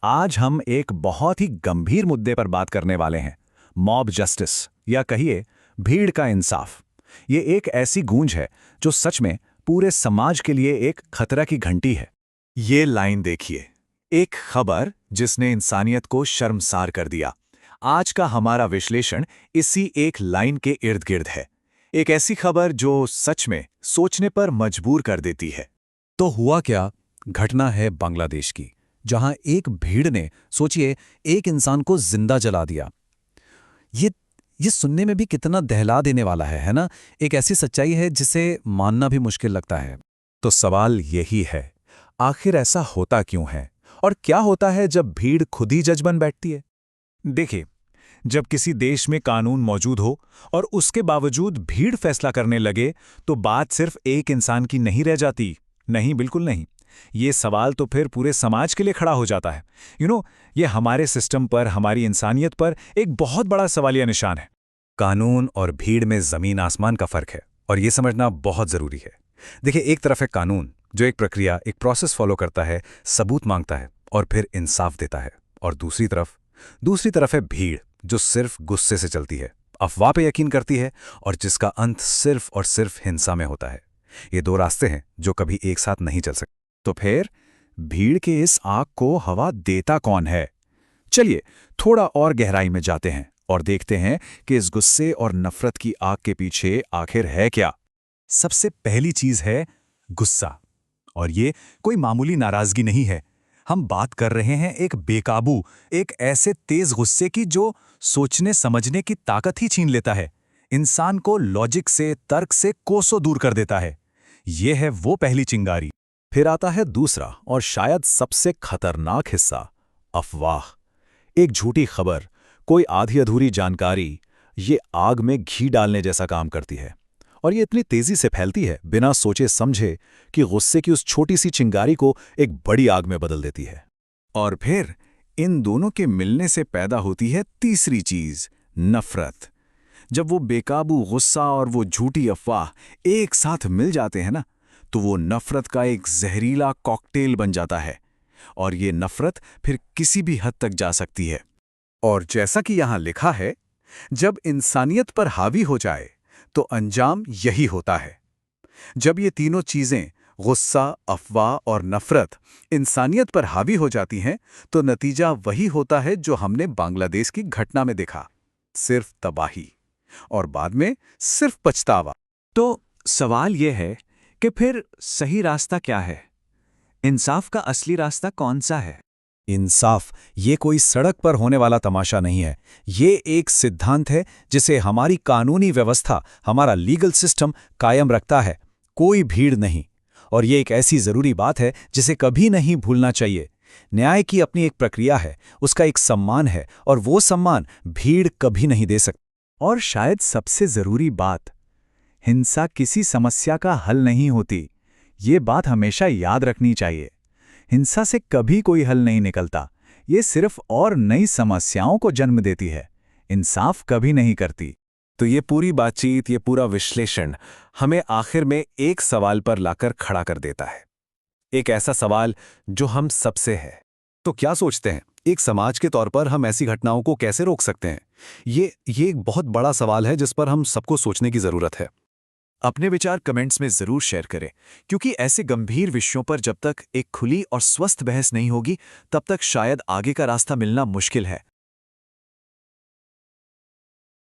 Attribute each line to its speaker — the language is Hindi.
Speaker 1: आज हम एक बहुत ही गंभीर मुद्दे पर बात करने वाले हैं। मॉब जस्टिस या कहिए भीड़ का इंसाफ। ये एक ऐसी गूंज है जो सच में पूरे समाज के लिए एक खतरा की घंटी है।
Speaker 2: ये लाइन देखिए, एक खबर जिसने इंसानियत को शर्मसार कर दिया। आज का हमारा विश्लेषण इसी एक लाइन के इर्द गिर्द है। एक ऐसी खबर जो सच में सोचने पर मजबूर कर देती है।
Speaker 3: तो हुआ क्या? घटना है बांग्लादेश की, जहां एक भीड़ ने, सोचिए, एक इंसान को जिंदा जला दिया। ये ये सुनने में भी कितना दहला देने वाला है ना? एक ऐसी सच्चाई है जिसे मानना भी मुश्किल लगता है।
Speaker 2: तो सवाल यही है, आखिर ऐसा होता क्यों है? और क्या होता है जब भीड़ खुद ही जज बन बैठती है? देखिए, जब किसी देश में कानून मौजूद हो और उसके बावजूद भीड़ फैसला करने लगे, तो बात सिर्फ एक इंसान की नहीं रह जाती। नहीं, बिल्कुल नहीं। ये सवाल तो फिर पूरे समाज के लिए खड़ा हो जाता है। ये हमारे सिस्टम पर, हमारी इंसानियत पर एक बहुत बड़ा सवालिया निशान है।
Speaker 3: कानून और भीड़ में जमीन आसमान का फर्क है, और ये समझना बहुत जरूरी है। देखिए, एक तरफ है कानून, जो एक प्रक्रिया, एक प्रोसेस फॉलो करता है, सबूत मांगता है और फिर इंसाफ देता है। और दूसरी तरफ है भीड़, जो सिर्फ गुस्से से चलती है, अफवाह पे यकीन करती है और जिसका अंत सिर्फ और सिर्फ हिंसा में होता है। ये दो रास्ते हैं जो कभी एक साथ नहीं चल सकते।
Speaker 2: तो फिर भीड़ के इस आग को हवा देता कौन है? चलिए थोड़ा और गहराई में जाते हैं और देखते हैं कि इस गुस्से और नफरत की आग के पीछे आखिर है क्या। सबसे पहली चीज है गुस्सा। और ये कोई मामूली नाराजगी नहीं है। हम बात कर रहे हैं एक बेकाबू, एक ऐसे तेज गुस्से की जो सोचने समझने की ताकत ही छीन लेता है, इंसान को लॉजिक से, तर्क से कोसों दूर कर देता है। ये है वो पहली चिंगारी। फिर आता है दूसरा और शायद सबसे खतरनाक हिस्सा, अफवाह। एक झूठी खबर, कोई आधी अधूरी जानकारी, ये आग में घी डालने जैसा काम करती है। और ये इतनी तेजी से फैलती है, बिना सोचे समझे, कि गुस्से की उस छोटी सी चिंगारी को एक बड़ी आग में बदल देती है। और फिर इन दोनों के मिलने से पैदा होती है तीसरी चीज, नफरत। जब वो बेकाबू गुस्सा और वो झूठी अफवाह एक साथ मिल जाते हैं ना, तो वो नफरत का एक जहरीला कॉकटेल बन जाता है। और ये नफरत फिर किसी भी हद तक जा सकती है। और जैसा कि यहां लिखा है, जब इंसानियत पर हावी हो जाए तो अंजाम यही होता है। जब ये तीनों चीजें, गुस्सा, अफवाह और नफरत, इंसानियत पर हावी हो जाती हैं, तो नतीजा वही होता है जो हमने बांग्लादेश की घटना में देखा, सिर्फ तबाही और बाद में सिर्फ पछतावा।
Speaker 1: तो सवाल यह है कि फिर सही रास्ता क्या है? इंसाफ का असली रास्ता कौन सा है?
Speaker 3: इंसाफ ये कोई सड़क पर होने वाला तमाशा नहीं है। ये एक सिद्धांत है जिसे हमारी कानूनी व्यवस्था, हमारा लीगल सिस्टम कायम रखता है, कोई भीड़ नहीं। और ये एक ऐसी जरूरी बात है जिसे कभी नहीं भूलना चाहिए। न्याय की अपनी एक प्रक्रिया है, उसका एक सम्मान है, और वो सम्मान भीड़ कभी नहीं दे सकती।
Speaker 2: और शायद सबसे जरूरी बात, हिंसा किसी समस्या का हल नहीं होती। ये बात हमेशा याद रखनी चाहिए। हिंसा से कभी कोई हल नहीं निकलता। ये सिर्फ और नई समस्याओं को जन्म देती है, इंसाफ कभी नहीं करती। तो ये पूरी बातचीत, ये पूरा विश्लेषण हमें आखिर में एक सवाल पर लाकर खड़ा कर देता है। एक ऐसा सवाल जो हम सबसे है। तो क्या सोचते हैं, एक समाज के तौर पर हम ऐसी घटनाओं को कैसे रोक सकते हैं? ये एक बहुत बड़ा सवाल है जिस पर हम सबको सोचने की जरूरत है। अपने विचार कमेंट्स में जरूर शेयर करें, क्योंकि ऐसे गंभीर विषयों पर जब तक एक खुली और स्वस्थ बहस नहीं होगी, तब तक शायद आगे का रास्ता मिलना मुश्किल है।